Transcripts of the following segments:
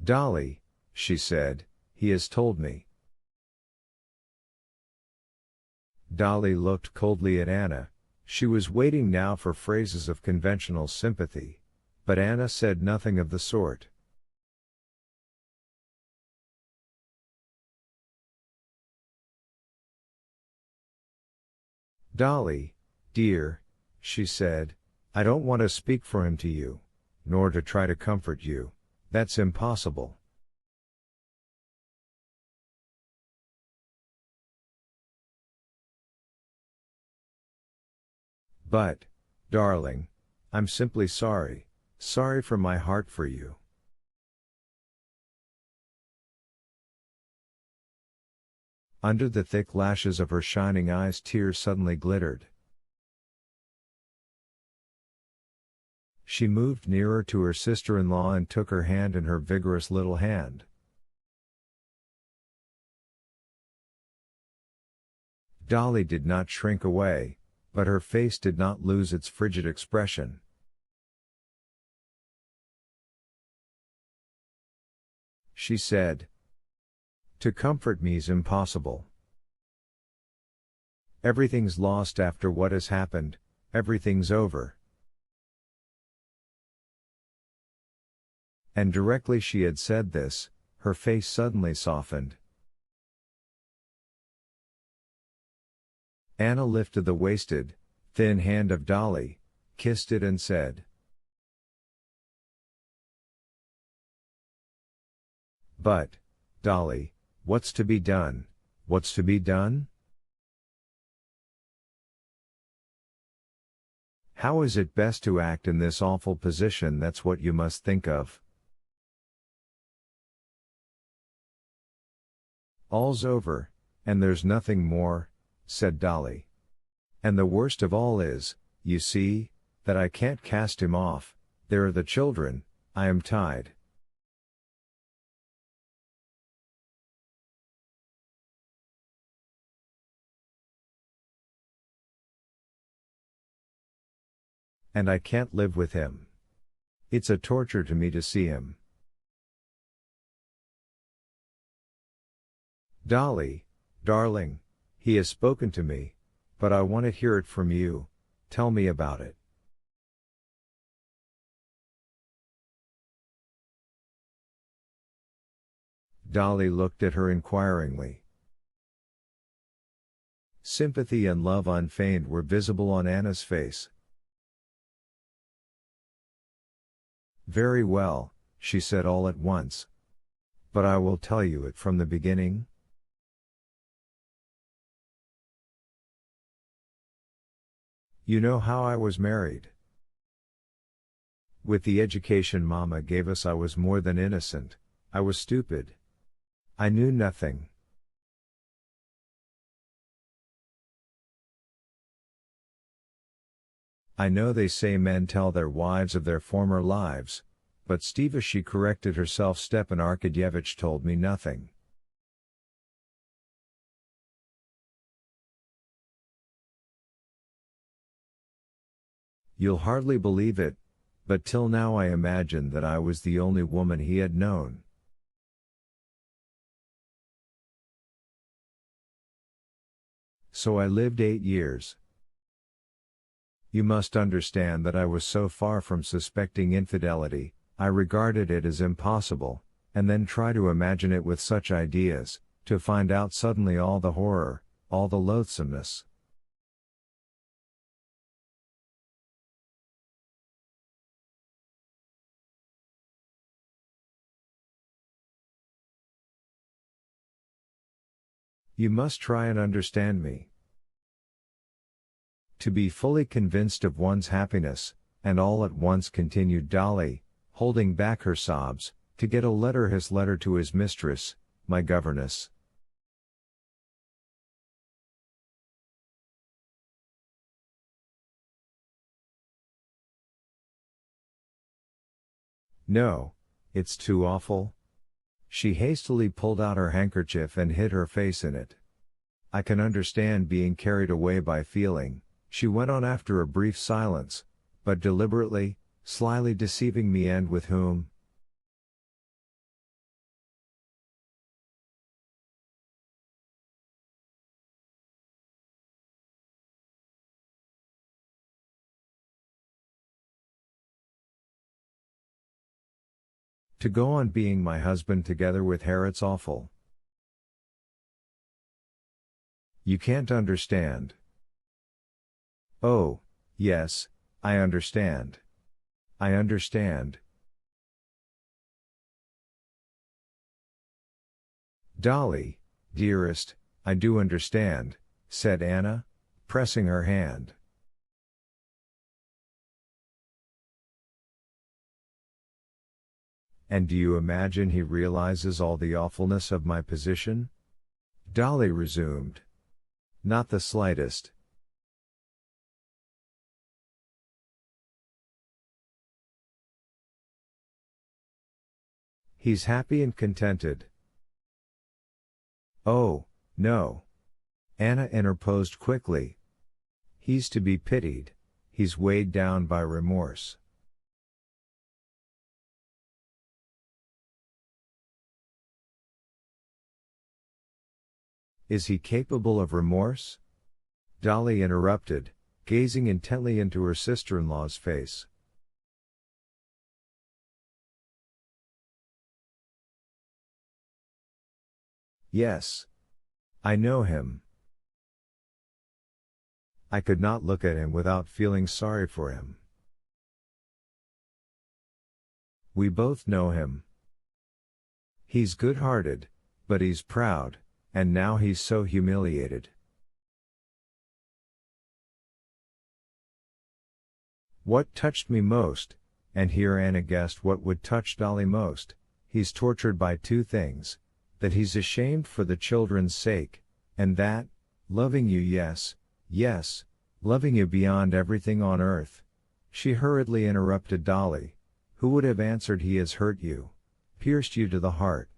Dolly, she said, he has told me. Dolly looked coldly at Anna. She was waiting now for phrases of conventional sympathy, but Anna said nothing of the sort. Dolly, dear, she said, I don't want to speak for him to you, nor to try to comfort you. That's impossible. But, darling, I'm simply sorry, sorry from my heart for you. Under the thick lashes of her shining eyes tears suddenly glittered. She moved nearer to her sister-in-law and took her hand in her vigorous little hand. Dolly did not shrink away, but her face did not lose its frigid expression. She said, to comfort me's impossible. Everything's lost after what has happened, everything's over. And directly she had said this, her face suddenly softened. Anna lifted the wasted, thin hand of Dolly, kissed it and said, but, Dolly, what's to be done, what's to be done? How is it best to act in this awful position? That's what you must think of. All's over, and there's nothing more, said Dolly. And the worst of all is, you see, that I can't cast him off. There are the children, I am tied. And I can't live with him. It's a torture to me to see him. Dolly, darling, he has spoken to me, but I want to hear it from you. Tell me about it. Dolly looked at her inquiringly. Sympathy and love unfeigned were visible on Anna's face. Very well, she said all at once. But I will tell you it from the beginning. You know how I was married. With the education Mama gave us I was more than innocent, I was stupid. I knew nothing. I know they say men tell their wives of their former lives, but Steva, she corrected herself, Stepan Arkadyevich told me nothing. You'll hardly believe it, but till now I imagined that I was the only woman he had known. So I lived 8 years. You must understand that I was so far from suspecting infidelity, I regarded it as impossible, and then try to imagine it with such ideas, to find out suddenly all the horror, all the loathsomeness. You must try and understand me. To be fully convinced of one's happiness, and all at once, continued Dolly, holding back her sobs, to get his letter to his mistress, my governess. No, it's too awful. She hastily pulled out her handkerchief and hid her face in it. I can understand being carried away by feeling, she went on after a brief silence, but deliberately, slyly deceiving me, and with whom? To go on being my husband together with her, it's awful. You can't understand. Oh, yes, I understand. I understand. Dolly, dearest, I do understand, said Anna, pressing her hand. And do you imagine he realizes all the awfulness of my position? Dolly resumed. Not the slightest. He's happy and contented. Oh, no. Anna interposed quickly. He's to be pitied. He's weighed down by remorse. Is he capable of remorse? Dolly interrupted, gazing intently into her sister-in-law's face. Yes. I know him. I could not look at him without feeling sorry for him. We both know him. He's good-hearted, but he's proud, and now he's so humiliated. What touched me most, and here Anna guessed what would touch Dolly most, he's tortured by two things, that he's ashamed for the children's sake, and that, loving you, yes, yes, loving you beyond everything on earth. She hurriedly interrupted Dolly, who would have answered, he has hurt you, pierced you to the heart.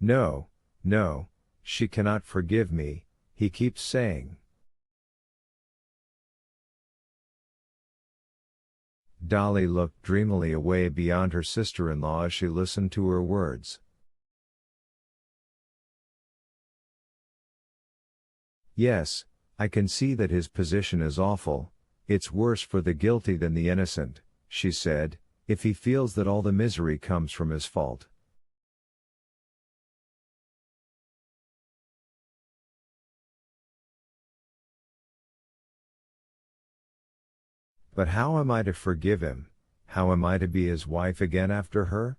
No, no, she cannot forgive me, he keeps saying. Dolly looked dreamily away beyond her sister-in-law as she listened to her words. Yes, I can see that his position is awful. It's worse for the guilty than the innocent, she said, if he feels that all the misery comes from his fault. But how am I to forgive him? How am I to be his wife again after her?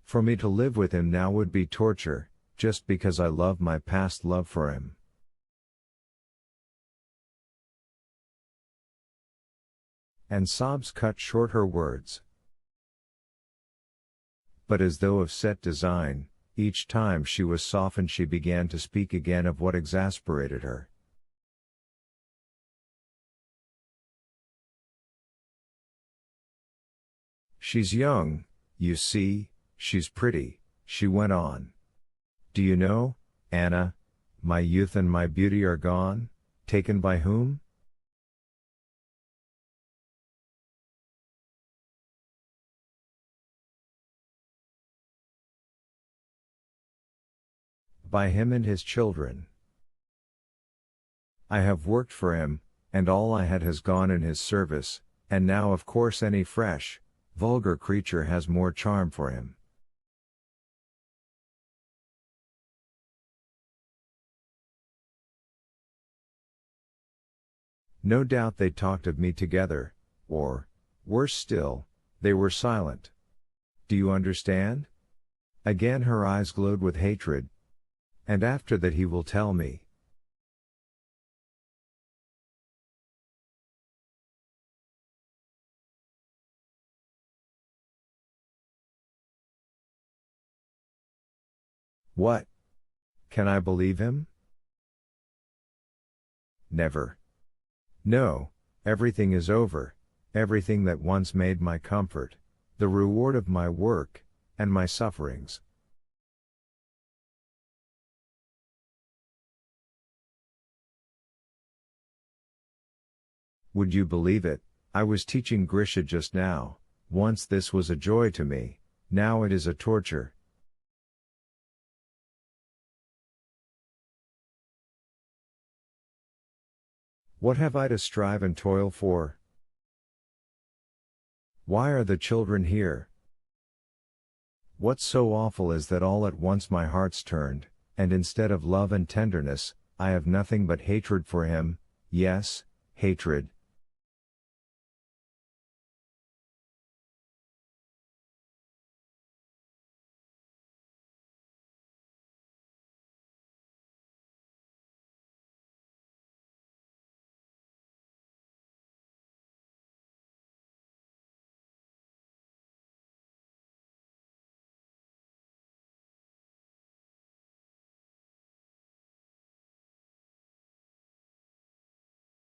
For me to live with him now would be torture, just because I love my past love for him. And sobs cut short her words. But as though of set design, each time she was softened she began to speak again of what exasperated her. She's young, you see, she's pretty, she went on. Do you know, Anna, my youth and my beauty are gone, taken by whom? By him and his children. I have worked for him, and all I had has gone in his service, and now of course any fresh, vulgar creature has more charm for him. No doubt they talked of me together, or, worse still, they were silent. Do you understand? Again her eyes glowed with hatred. And after that he will tell me. What? Can I believe him? Never. No, everything is over, everything that once made my comfort, the reward of my work, and my sufferings. Would you believe it, I was teaching Grisha just now. Once this was a joy to me, now it is a torture. What have I to strive and toil for? Why are the children here? What's so awful is that all at once my heart's turned, and instead of love and tenderness, I have nothing but hatred for him. Yes, hatred,